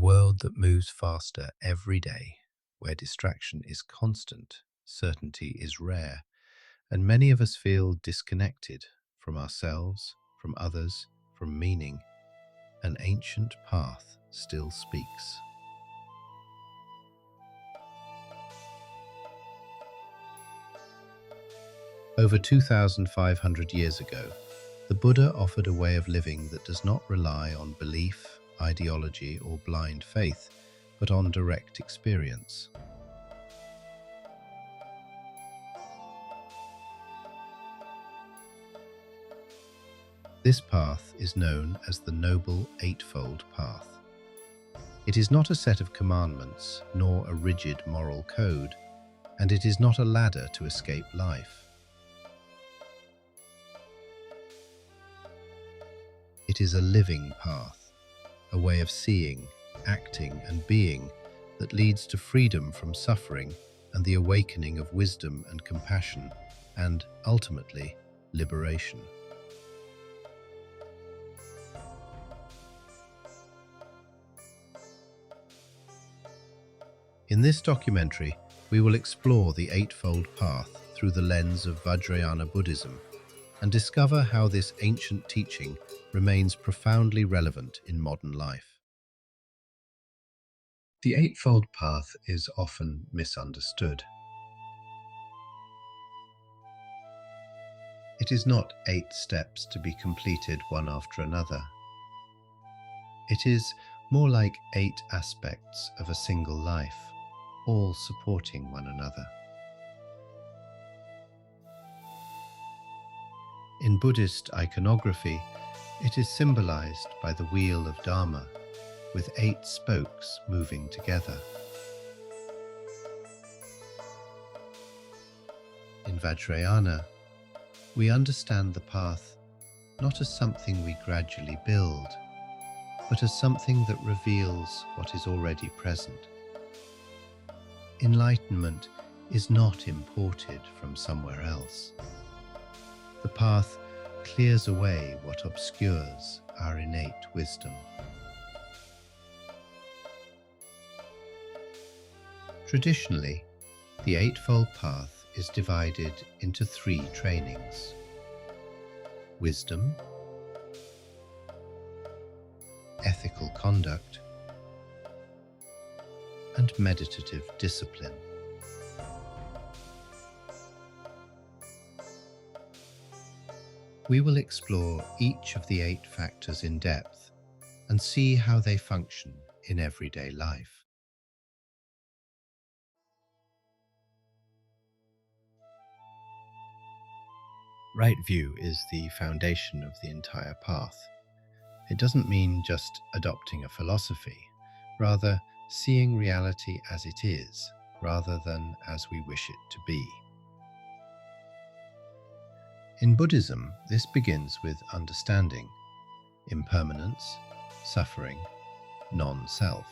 world that moves faster every day, where distraction is constant, certainty is rare, and many of us feel disconnected from ourselves, from others, from meaning, an ancient path still speaks. Over 2,500 years ago, the Buddha offered a way of living that does not rely on belief, ideology, or blind faith, but on direct experience. This path is known as the Noble Eightfold Path. It is not a set of commandments, nor a rigid moral code, and it is not a ladder to escape life. It is a living path, a way of seeing, acting, and being that leads to freedom from suffering and the awakening of wisdom and compassion, and, ultimately, liberation. In this documentary, we will explore the Eightfold Path through the lens of Vajrayana Buddhism and discover how this ancient teaching remains profoundly relevant in modern life. The Eightfold Path is often misunderstood. It is not 8 steps to be completed one after another. It is more like 8 aspects of a single life, all supporting one another. In Buddhist iconography, it is symbolized by the wheel of Dharma, with 8 spokes moving together. In Vajrayana, we understand the path not as something we gradually build, but as something that reveals what is already present. Enlightenment is not imported from somewhere else. The path clears away what obscures our innate wisdom. Traditionally, the Eightfold Path is divided into 3 trainings: wisdom, ethical conduct, and meditative discipline. We will explore each of the 8 factors in depth and see how they function in everyday life. Right view is the foundation of the entire path. It doesn't mean just adopting a philosophy, rather seeing reality as it is, rather than as we wish it to be. In Buddhism, this begins with understanding, impermanence, suffering, non-self.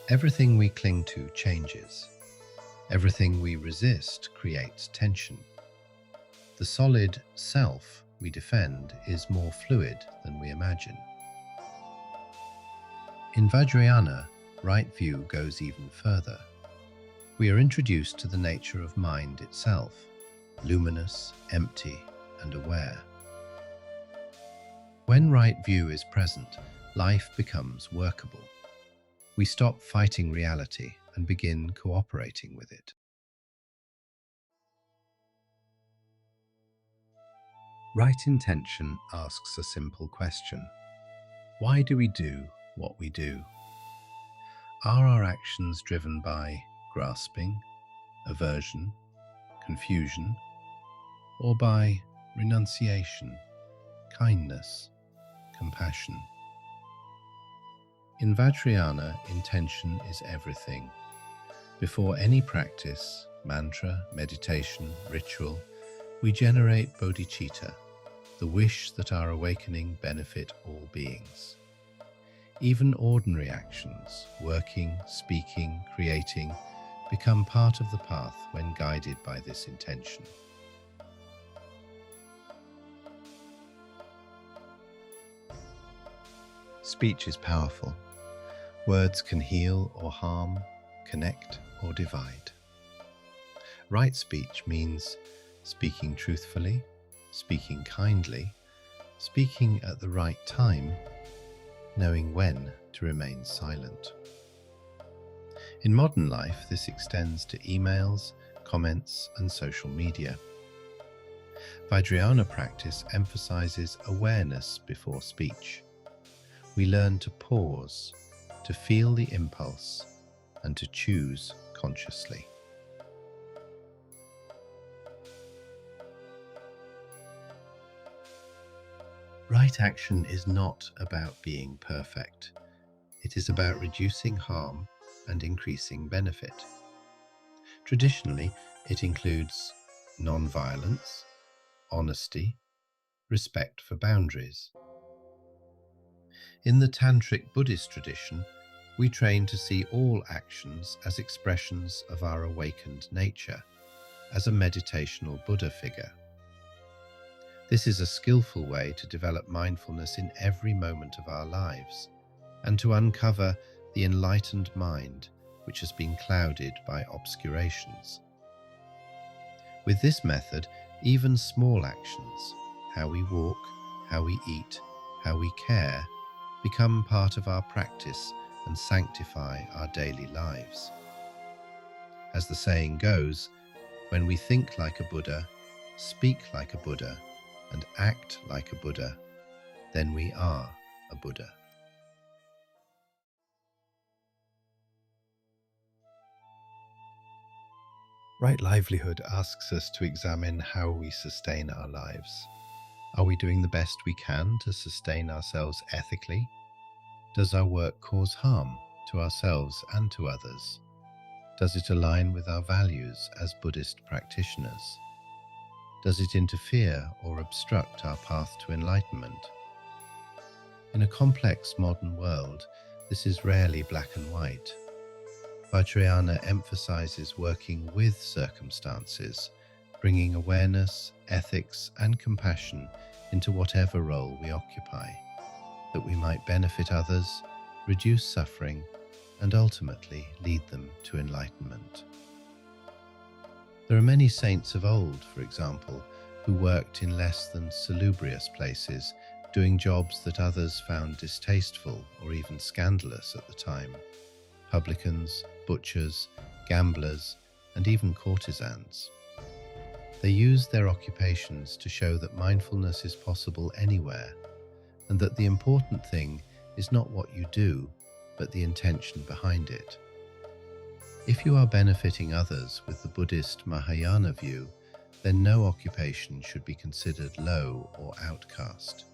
Everything we cling to changes. Everything we resist creates tension. The solid self we defend is more fluid than we imagine. In Vajrayana, right view goes even further. We are introduced to the nature of mind itself, luminous, empty, and aware. When right view is present, life becomes workable. We stop fighting reality and begin cooperating with it. Right intention asks a simple question: why do we do what we do? Are our actions driven by grasping, aversion, confusion, or by renunciation, kindness, compassion? In Vajrayana, intention is everything. Before any practice, mantra, meditation, ritual, we generate bodhicitta, the wish that our awakening benefit all beings. Even ordinary actions, working, speaking, creating, become part of the path when guided by this intention. Speech is powerful. Words can heal or harm, connect or divide. Right speech means speaking truthfully, speaking kindly, speaking at the right time, knowing when to remain silent. In modern life, this extends to emails, comments, and social media. Vajrayana practice emphasizes awareness before speech. We learn to pause, to feel the impulse, and to choose consciously. Right action is not about being perfect. It is about reducing harm and increasing benefit. Traditionally, it includes non-violence, honesty, respect for boundaries. In the Tantric Buddhist tradition, we train to see all actions as expressions of our awakened nature, as a meditational Buddha figure. This is a skillful way to develop mindfulness in every moment of our lives, and to uncover the enlightened mind which has been clouded by obscurations. With this method, even small actions, how we walk, how we eat, how we care, become part of our practice and sanctify our daily lives. As the saying goes, when we think like a Buddha, speak like a Buddha, and act like a Buddha, then we are a Buddha. Right livelihood asks us to examine how we sustain our lives. Are we doing the best we can to sustain ourselves ethically? Does our work cause harm to ourselves and to others? Does it align with our values as Buddhist practitioners? Does it interfere or obstruct our path to enlightenment? In a complex modern world, this is rarely black and white. Vajrayana emphasizes working with circumstances, bringing awareness, ethics, and compassion into whatever role we occupy, that we might benefit others, reduce suffering, and ultimately lead them to enlightenment. There are many saints of old, for example, who worked in less than salubrious places, doing jobs that others found distasteful or even scandalous at the time. Publicans, butchers, gamblers, and even courtesans. They used their occupations to show that mindfulness is possible anywhere, and that the important thing is not what you do, but the intention behind it. If you are benefiting others with the Buddhist Mahayana view, then no occupation should be considered low or outcast.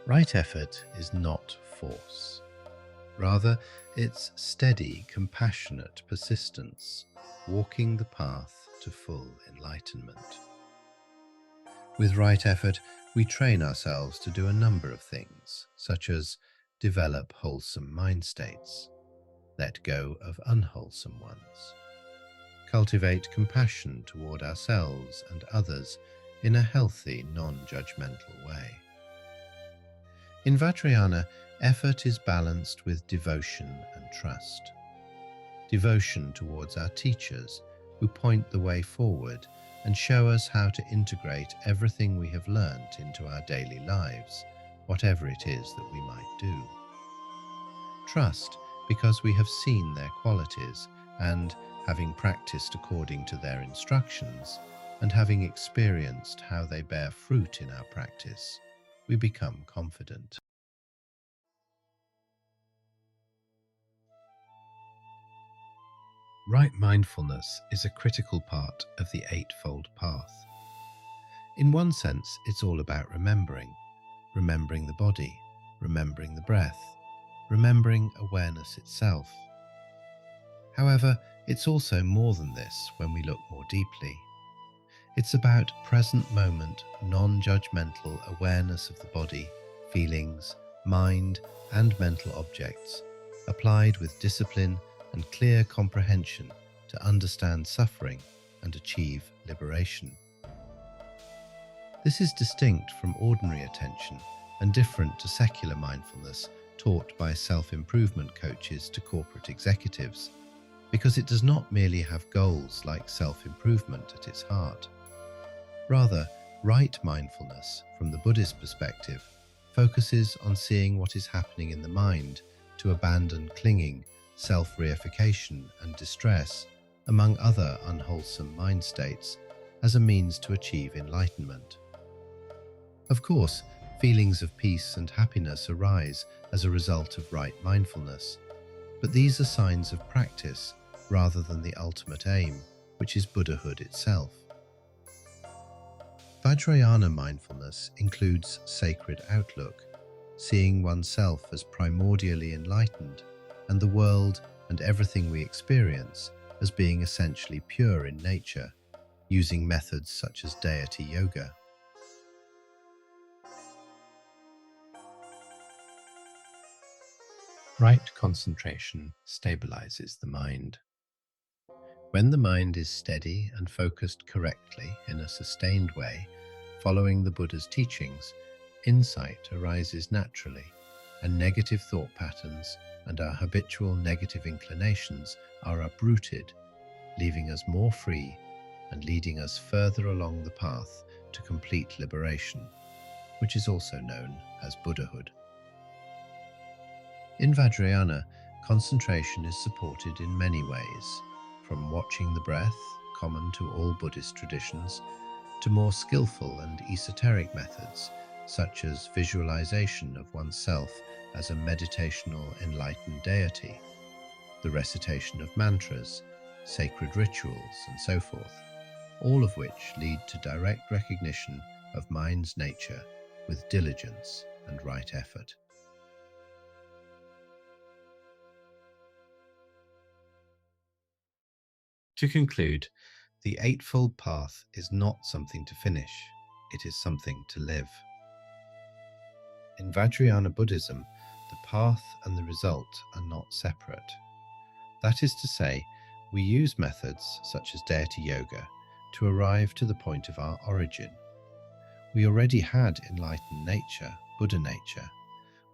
Right effort is not force. Rather, it's steady, compassionate persistence, walking the path to full enlightenment. With right effort, we train ourselves to do a number of things, such as develop wholesome mind states, let go of unwholesome ones, cultivate compassion toward ourselves and others in a healthy, non-judgmental way. In Vajrayana, effort is balanced with devotion and trust. Devotion towards our teachers, who point the way forward and show us how to integrate everything we have learnt into our daily lives, whatever it is that we might do. Trust, because we have seen their qualities and, having practiced according to their instructions, and having experienced how they bear fruit in our practice, we become confident. Right mindfulness is a critical part of the Eightfold Path. In one sense, it's all about remembering the body, remembering the breath, remembering awareness itself. However, it's also more than this when we look more deeply. It's about present moment, non-judgmental awareness of the body, feelings, mind, and mental objects, applied with discipline and clear comprehension to understand suffering and achieve liberation. This is distinct from ordinary attention and different to secular mindfulness taught by self-improvement coaches to corporate executives, because it does not merely have goals like self-improvement at its heart. Rather, right mindfulness, from the Buddhist perspective, focuses on seeing what is happening in the mind to abandon clinging, self-reification, and distress, among other unwholesome mind states, as a means to achieve enlightenment. Of course, feelings of peace and happiness arise as a result of right mindfulness, but these are signs of practice rather than the ultimate aim, which is Buddhahood itself. Vajrayana mindfulness includes sacred outlook, seeing oneself as primordially enlightened, and the world and everything we experience as being essentially pure in nature, using methods such as deity yoga. Right concentration stabilizes the mind. When the mind is steady and focused correctly in a sustained way, following the Buddha's teachings, insight arises naturally, and negative thought patterns and our habitual negative inclinations are uprooted, leaving us more free and leading us further along the path to complete liberation, which is also known as Buddhahood. In Vajrayana, concentration is supported in many ways, from watching the breath, common to all Buddhist traditions, to more skillful and esoteric methods, such as visualization of oneself as a meditational enlightened deity, the recitation of mantras, sacred rituals, and so forth, all of which lead to direct recognition of mind's nature with diligence and right effort. To conclude, the Eightfold Path is not something to finish, it is something to live. In Vajrayana Buddhism, the path and the result are not separate. That is to say, we use methods such as deity yoga to arrive to the point of our origin. We already had enlightened nature, Buddha nature,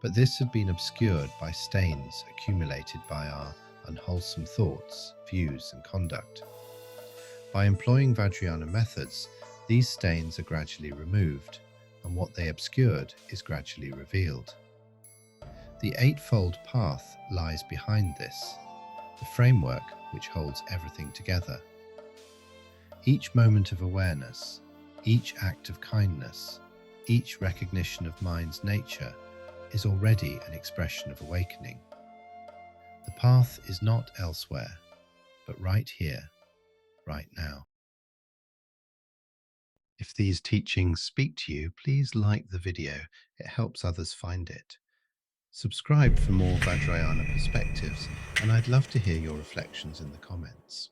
but this had been obscured by stains accumulated by our unwholesome thoughts, views, and conduct. By employing Vajrayana methods, these stains are gradually removed, and what they obscured is gradually revealed. The Eightfold Path lies behind this, the framework which holds everything together. Each moment of awareness, each act of kindness, each recognition of mind's nature is already an expression of awakening. The path is not elsewhere, but right here, right now. If these teachings speak to you, please like the video. It helps others find it. Subscribe for more Vajrayana perspectives, and I'd love to hear your reflections in the comments.